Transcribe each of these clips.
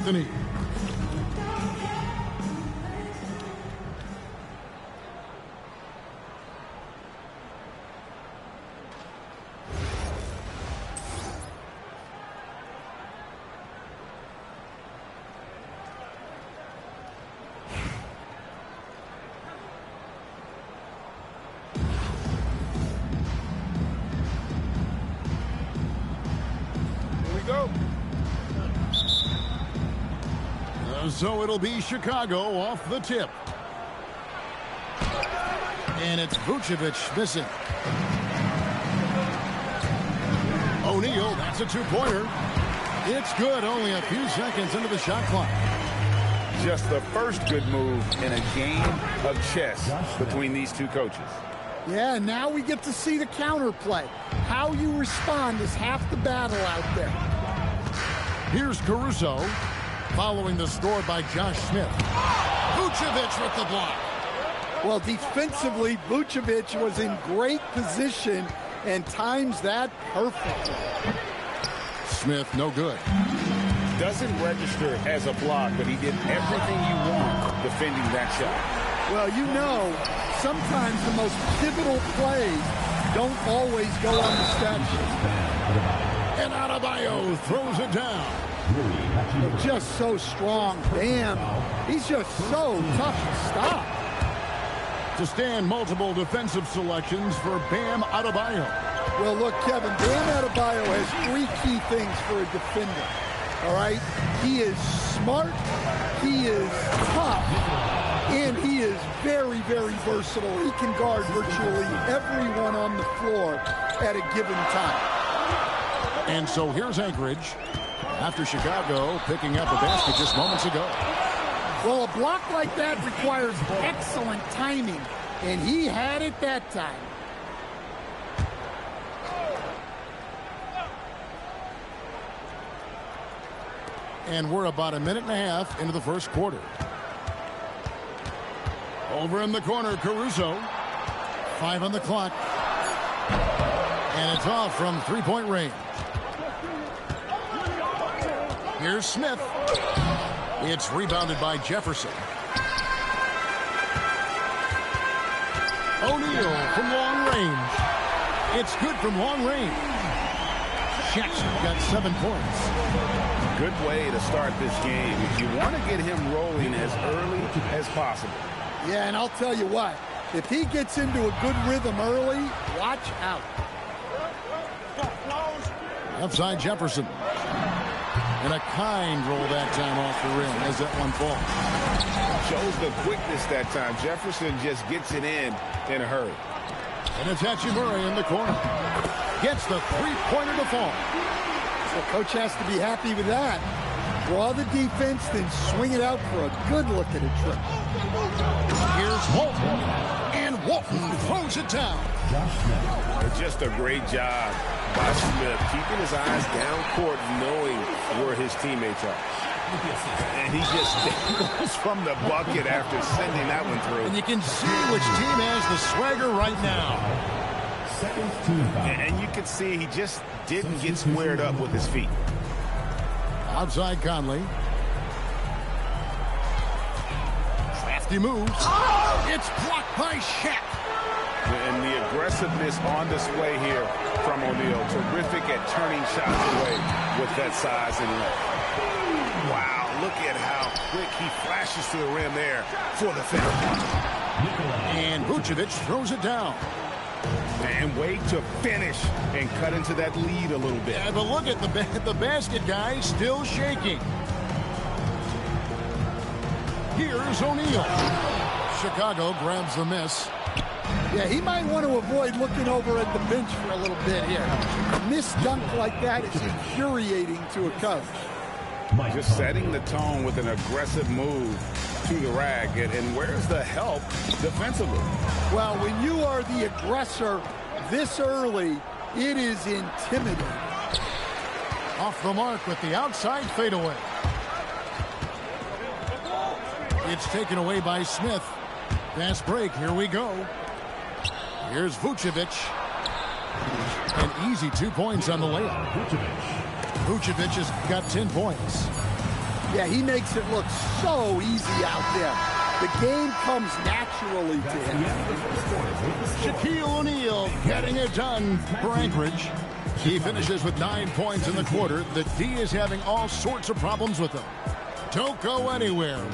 Anthony. So it'll be Chicago off the tip. And it's Vucevic missing. O'Neal, that's a two-pointer. It's good, only a few seconds into the shot clock. Just the first good move in a game of chess between these two coaches. Yeah, now we get to see the counterplay. How you respond is half the battle out there. Here's Caruso. Following the score by Josh Smith. Vucevic with the block. Well, defensively, Vucevic was in great position and times that perfectly. Smith, no good. Doesn't register as a block, but he did everything you want defending that shot. Well, you know, sometimes the most pivotal plays don't always go on the stat sheet. And Adebayo throws it down. Just so strong. Bam. He's just so tough to stop. To stand multiple defensive selections for Bam Adebayo. Well, look, Kevin, Bam Adebayo has three key things for a defender. All right? He is smart, he is tough, and he is very, very versatile. He can guard virtually everyone on the floor at a given time. And so here's Anchorage. After Chicago picking up a basket just moments ago. Well, a block like that requires excellent timing, and he had it that time. And we're about a minute and a half into the first quarter. Over in the corner, Caruso. 5 on the clock. And it's off from three-point range. Here's Smith. It's rebounded by Jefferson. O'Neal from long range. It's good from long range. Jackson got 7 points. Good way to start this game. If you want to get him rolling as early as possible. Yeah, and I'll tell you what. If he gets into a good rhythm early, watch out. Outside Jefferson. And a kind roll that time off the rim as that one falls. Shows the quickness that time. Jefferson just gets it in a hurry. And it's Hachimura in the corner. Gets the three-pointer to fall. So coach has to be happy with that. Draw the defense, then swing it out for a good look at a trip. Here's Walton. And Walton throws it down. Just a great job by Smith, keeping his eyes down court, knowing where his teammates are. And he just goes from the bucket after sending that one through. And you can see which team has the swagger right now. And you can see he just didn't get squared up with his feet. Outside Conley. Crafty moves. It's blocked by Shaq. And the aggressiveness on display here from O'Neal. Terrific at turning shots away with that size and length. Wow, look at how quick he flashes to the rim there for the finish. And Vucevic throws it down. And wait to finish and cut into that lead a little bit. Yeah, but look at the basket guy still shaking. Here's O'Neal. Chicago grabs the miss. Yeah, he might want to avoid looking over at the bench for a little bit here. A missed dunk like that is infuriating to a coach. Just setting the tone with an aggressive move to the rack. And where's the help defensively? Well, when you are the aggressor this early, it is intimidating. Off the mark with the outside fadeaway. It's taken away by Smith. Fast break, here we go. Here's Vucevic. An easy 2 points on the layup. Vucevic has got 10 points. Yeah, he makes it look so easy out there. The game comes naturally to him. Shaquille O'Neal getting it done for Anchorage. He finishes with 9 points in the quarter. The D is having all sorts of problems with him. Don't go anywhere.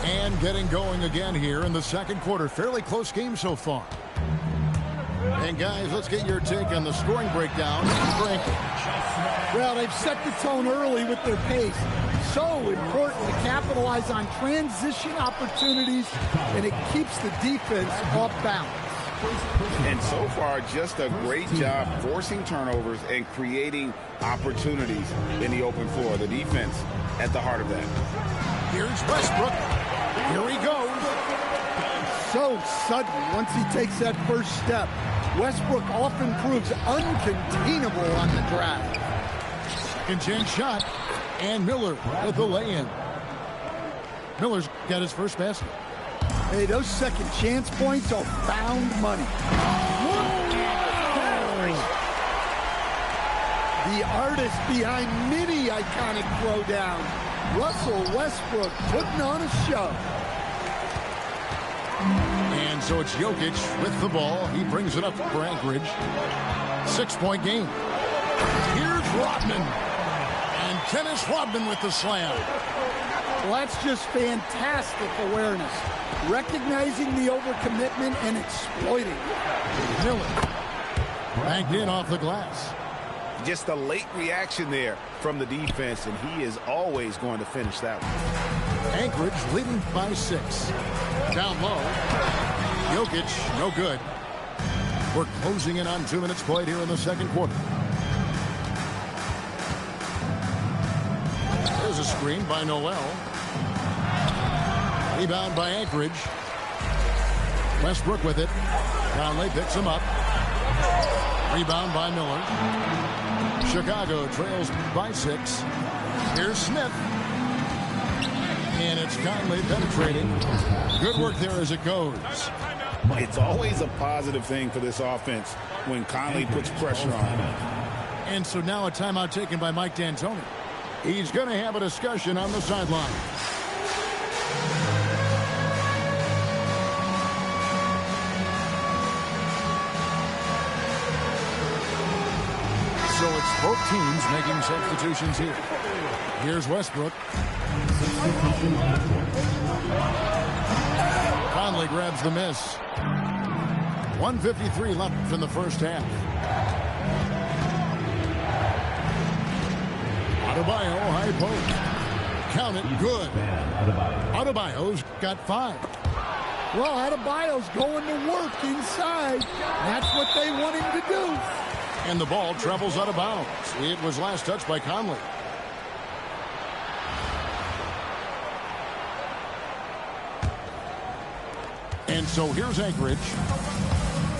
And getting going again here in the second quarter. Fairly close game so far. And guys, let's get your take on the scoring breakdown. Well, they've set the tone early with their pace. So important to capitalize on transition opportunities, and it keeps the defense off balance. And so far, just a great job forcing turnovers and creating opportunities in the open floor. The defense at the heart of that. Here's Westbrook. Here he goes. So sudden once he takes that first step. Westbrook often proves uncontainable on the drive. Second chance shot. And Miller with the lay-in. Miller's got his first basket. Hey, those second chance points are found money. The artist behind many iconic throwdown, Russell Westbrook putting on a show. And so it's Jokic with the ball. He brings it up for Anchorage. 6-point game. Here's Rodman. And Dennis Rodman with the slam. Well, that's just fantastic awareness. Recognizing the overcommitment and exploiting it. Miller banked in off the glass. Just a late reaction there from the defense, and he is always going to finish that one. Anchorage leading by 6. Down low. Jokic, no good. We're closing in on 2 minutes played here in the second quarter. There's a screen by Noel. Rebound by Anchorage. Westbrook with it. Conley picks him up. Rebound by Miller. Chicago trails by 6. Here's Smith. And it's Conley penetrating. Good work there as it goes. It's always a positive thing for this offense when Conley puts pressure on him. And so now a timeout taken by Mike D'Antoni. He's going to have a discussion on the sideline. So it's both teams making substitutions here. Here's Westbrook. Conley grabs the miss. 1:53 left in the first half. Adebayo, high post. Count it, good. Adebayo's got 5. Well, Adebayo's going to work inside. That's what they want him to do. And the ball travels out of bounds. It was last touched by Conley. And so here's Anchorage.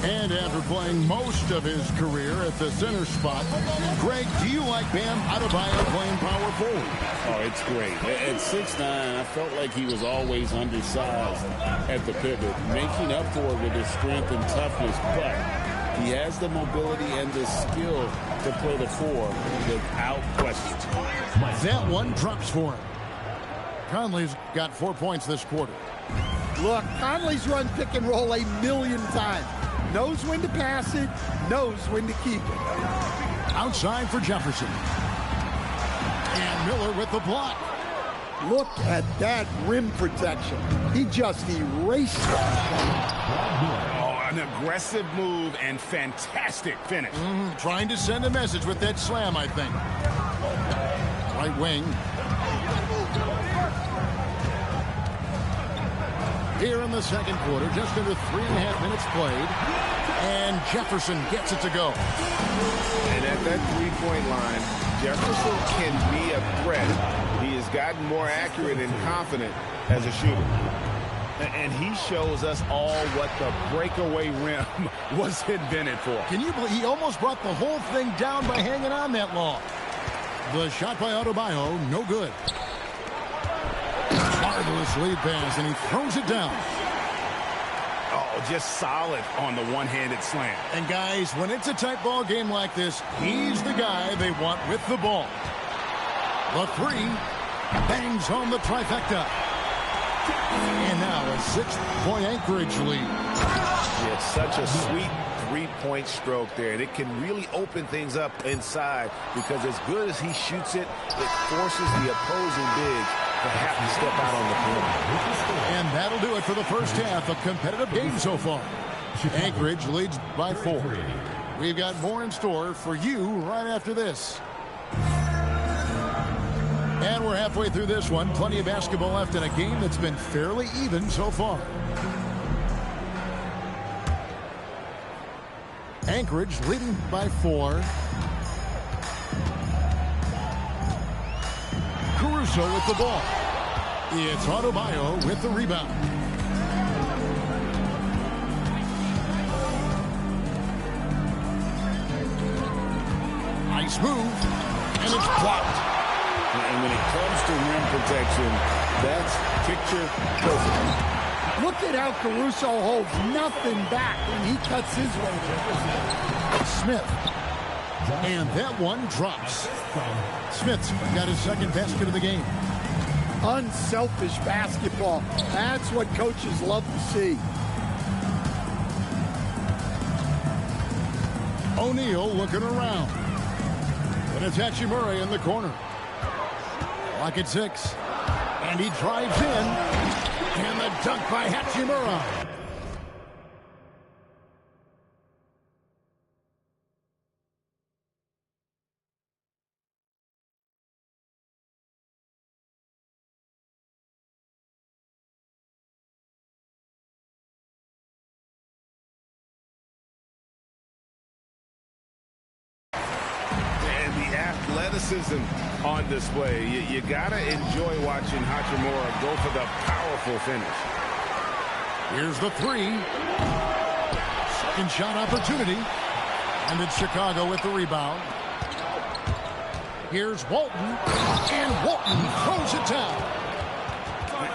And after playing most of his career at the center spot, Greg, do you like Bam Adebayo playing power forward? Oh, it's great. At 6'9", I felt like he was always undersized at the pivot, making up for it with his strength and toughness, but he has the mobility and the skill to play the 4 without question. That one drops for him. Conley's got 4 points this quarter. Look, Conley's run pick and roll a million times. Knows when to pass it, knows when to keep it. Outside for Jefferson. And Miller with the block. Look at that rim protection. He just erased that. Oh, an aggressive move and fantastic finish. Trying to send a message with that slam, I think. Right wing. Here in the second quarter, just under 3.5 minutes played. And Jefferson gets it to go. And at that three-point line, Jefferson can be a threat. He has gotten more accurate and confident as a shooter. And he shows us all what the breakaway rim was invented for. Can you believe he almost brought the whole thing down by hanging on that long? The shot by Adebayo, no good. Marvelous lead pass, and he throws it down. Oh, just solid on the one-handed slam. And guys, when it's a tight ball game like this, he's the guy they want with the ball. The three bangs home the trifecta. And now a 6-point Anchorage lead. It's such a sweet three-point stroke there, and it can really open things up inside because as good as he shoots it, it forces the opposing big to have to step out on the floor. And that'll do it for the first half. A competitive game so far. Anchorage leads by 4. We've got more in store for you right after this. And we're halfway through this one. Plenty of basketball left in a game that's been fairly even so far. Anchorage leading by 4. Caruso with the ball. It's Adebayo with the rebound. Nice move, and it's blocked. And when it comes to rim protection, that's picture perfect. Look at how Caruso holds nothing back when he cuts his way. Smith. And that one drops. Smith's got his second basket of the game. Unselfish basketball. That's what coaches love to see. O'Neal looking around. And it's Hachimura in the corner. Lock at 6. And he drives in. And the dunk by Hachimura. Athleticism on display. You gotta enjoy watching Hachimura go for the powerful finish. Here's the 3. Second shot opportunity. And it's Chicago with the rebound. Here's Walton. And Walton throws it down.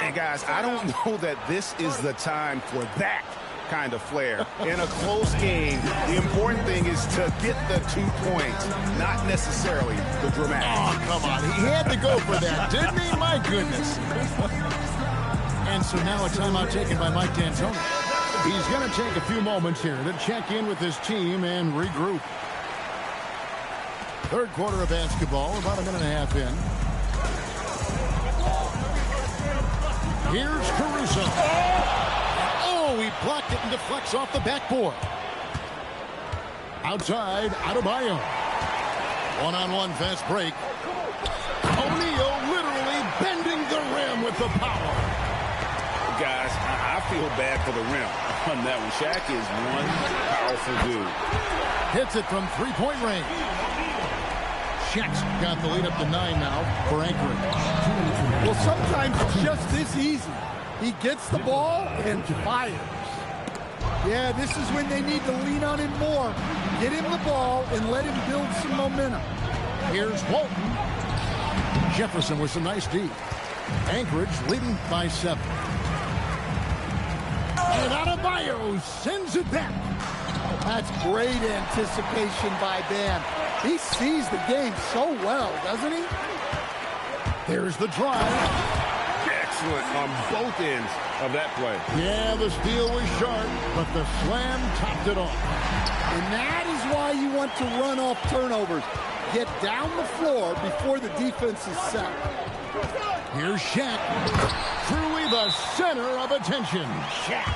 And guys, I don't know that this is the time for that kind of flair. In a close game, the important thing is to get the 2 points, not necessarily the dramatic. Oh, come on. He had to go for that, didn't he? My goodness. And so now a timeout taken by Mike D'Antoni. He's going to take a few moments here to check in with his team and regroup. Third quarter of basketball, about a minute and a half in. Here's Caruso. Oh, he blocked it and deflects off the backboard. Outside, Adebayo. One-on-one fast break. O'Neal literally bending the rim with the power. Guys, I feel bad for the rim on that one. Shaq is one powerful dude. Hits it from three-point range. Shaq's got the lead up to 9 now for Anchorage. Well, sometimes it's just this easy. He gets the ball and fires. Yeah, this is when they need to lean on him more. Get him the ball and let him build some momentum. Here's Walton. Jefferson with some nice D. Anchorage leading by 7. And Adebayo sends it back. That's great anticipation by Bam. He sees the game so well, doesn't he? There's the drive. Excellent on both ends of that play. Yeah, the steal was sharp, but the slam topped it off. And that is why you want to run off turnovers. Get down the floor before the defense is set. Here's Shaq. Truly the center of attention. Shaq.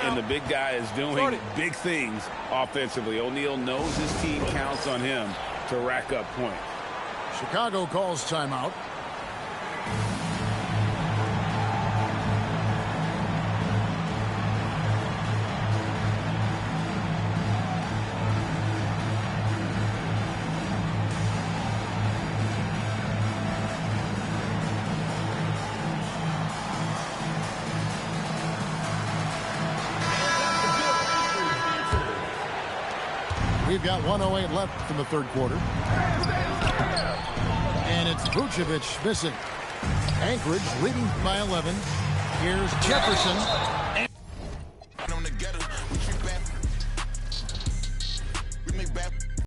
And the big guy is doing big things offensively. O'Neal knows his team counts on him to rack up points. Chicago calls timeout. We've got 1:08 left in the third quarter. And it's Vucevic missing. Anchorage leading by 11. Here's Jefferson.